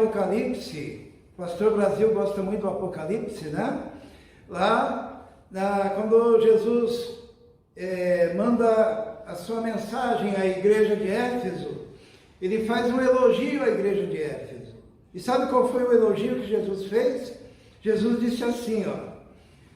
Apocalipse, o pastor Brasil gosta muito do Apocalipse, né? Lá, quando Jesus manda a sua mensagem à igreja de Éfeso, ele faz um elogio à igreja de Éfeso. E sabe qual foi o elogio que Jesus fez? Jesus disse assim, ó: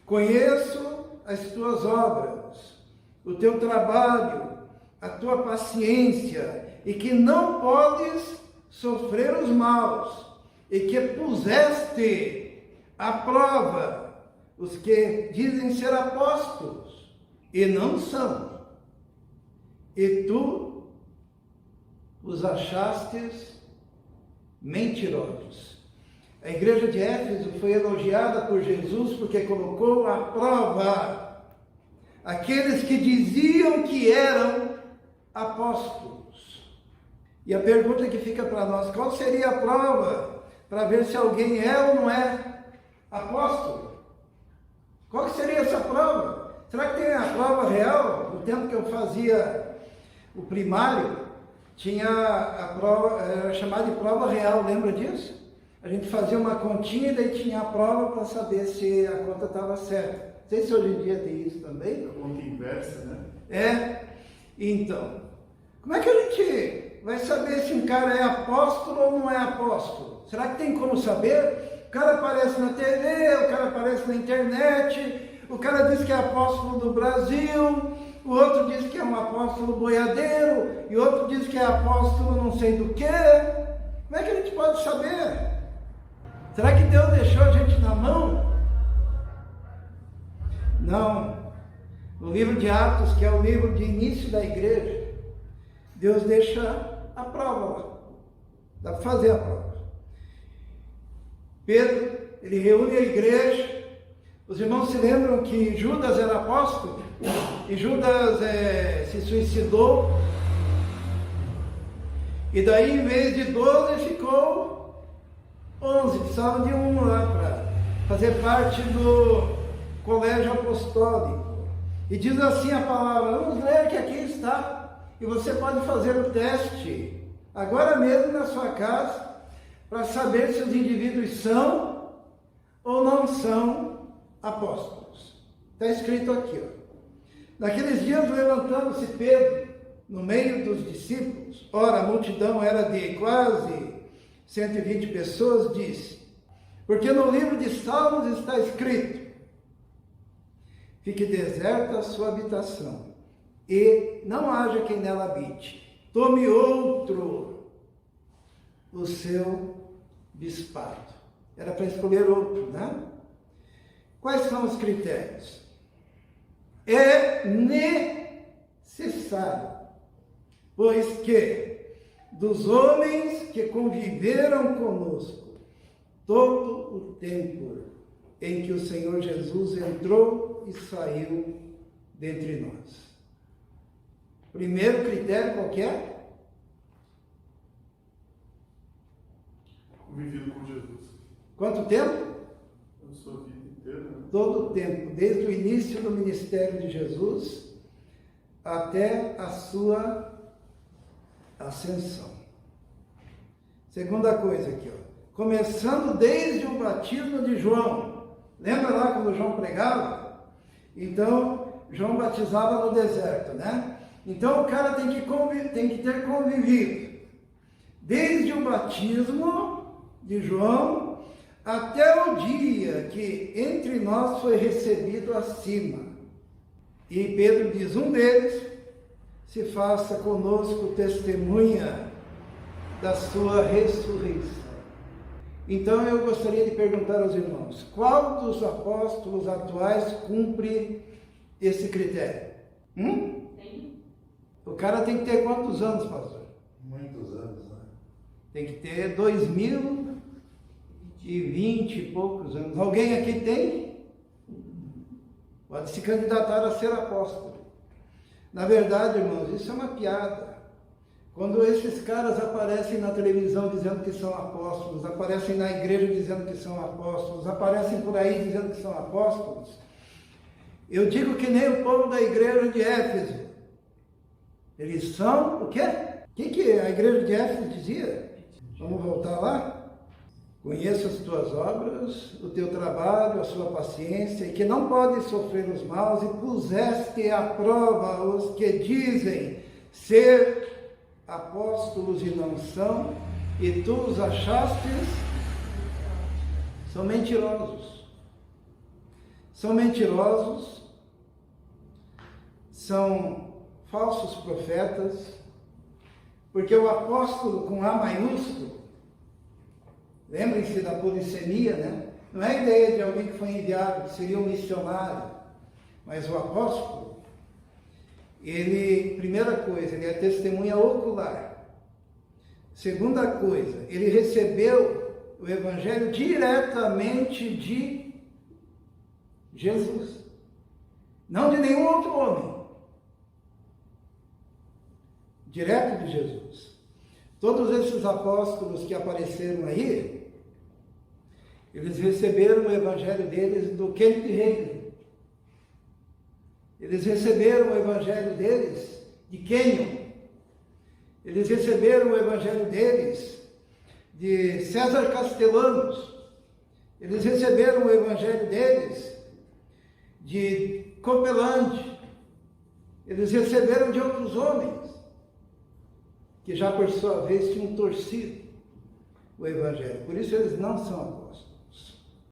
conheço as tuas obras, o teu trabalho, a tua paciência, e que não podes sofrer os maus, e que puseste à prova os que dizem ser apóstolos, e não são, e tu os achastes mentirosos. A igreja de Éfeso foi elogiada por Jesus porque colocou à prova aqueles que diziam que eram apóstolos. E a pergunta que fica para nós: qual seria a prova para ver se alguém é ou não é apóstolo? Qual que seria essa prova? Será que tem a prova real? No tempo que eu fazia o primário, tinha a prova, era chamada de prova real, lembra disso? A gente fazia uma continha e daí tinha a prova para saber se a conta estava certa. Não sei se hoje em dia tem isso também. A conta inversa, né? Então, como é que a gente vai saber se um cara é apóstolo ou não é apóstolo? Será que tem como saber? O cara aparece na TV, o cara aparece na internet, o cara diz que é apóstolo do Brasil, o outro diz que é um apóstolo boiadeiro, e o outro diz que é apóstolo não sei do que. Como é que a gente pode saber? Será que Deus deixou a gente na mão? Não. No livro de Atos, que é o livro de início da igreja, Deus deixa a prova lá. Dá para fazer a prova. Pedro, ele reúne a igreja. Os irmãos se lembram que Judas era apóstolo? E Judas se suicidou. E daí, em vez de 12, ficou 11. Precisavam de um lá para fazer parte do colégio apostólico. E diz assim a palavra, vamos ler que aqui está. E você pode fazer o teste, agora mesmo na sua casa, para saber se os indivíduos são ou não são apóstolos. Está escrito aqui, ó. Naqueles dias, levantando-se Pedro no meio dos discípulos, ora, a multidão era de quase 120 pessoas, disse: porque no livro de Salmos está escrito: fique deserta a sua habitação, e não haja quem nela habite. Tome outro o seu bispado. Era para escolher outro, né? Quais são os critérios? É necessário, pois que dos homens que conviveram conosco todo o tempo em que o Senhor Jesus entrou e saiu dentre nós. Primeiro critério qual que é? Convivido com Jesus. Quanto tempo? A sua vida inteira. Né? Todo o tempo, desde o início do ministério de Jesus até a sua ascensão. Segunda coisa aqui, ó. Começando desde o batismo de João. Lembra lá quando João pregava? Então, João batizava no deserto, né? Então, o cara tem que ter convivido desde o batismo de João até o dia que entre nós foi recebido acima. E Pedro diz, um deles se faça conosco testemunha da sua ressurreição. Então eu gostaria de perguntar aos irmãos, qual dos apóstolos atuais cumpre esse critério? O cara tem que ter quantos anos, pastor? Muitos anos, né? Tem que ter 2020 e poucos anos. Alguém aqui tem? Pode se candidatar a ser apóstolo. Na verdade, irmãos, isso é uma piada. Quando esses caras aparecem na televisão dizendo que são apóstolos, aparecem na igreja dizendo que são apóstolos, aparecem por aí dizendo que são apóstolos, eu digo que nem o povo da igreja de Éfeso. Eles são o quê? O que a igreja de Éfeso dizia? Vamos voltar lá? Conheço as tuas obras, o teu trabalho, a sua paciência, e que não podes sofrer os maus, e puseste à prova os que dizem ser apóstolos e não são, e tu os achastes, são mentirosos. São mentirosos, são falsos profetas, porque o apóstolo com A maiúsculo, lembrem-se da polissemia, né? Não é a ideia de alguém que foi enviado, que seria um missionário, mas o apóstolo, ele, primeira coisa, ele é testemunha ocular. Segunda coisa, ele recebeu o evangelho diretamente de Jesus, não de nenhum outro homem, direto de Jesus. Todos esses apóstolos que apareceram aí, eles receberam o evangelho deles do Kenneth Hagin. Eles receberam o evangelho deles de Kenyon. Eles receberam o evangelho deles de César Castellanos. Eles receberam o evangelho deles de Copeland. Eles receberam de outros homens que já por sua vez tinham torcido o evangelho. Por isso eles não são apóstolos.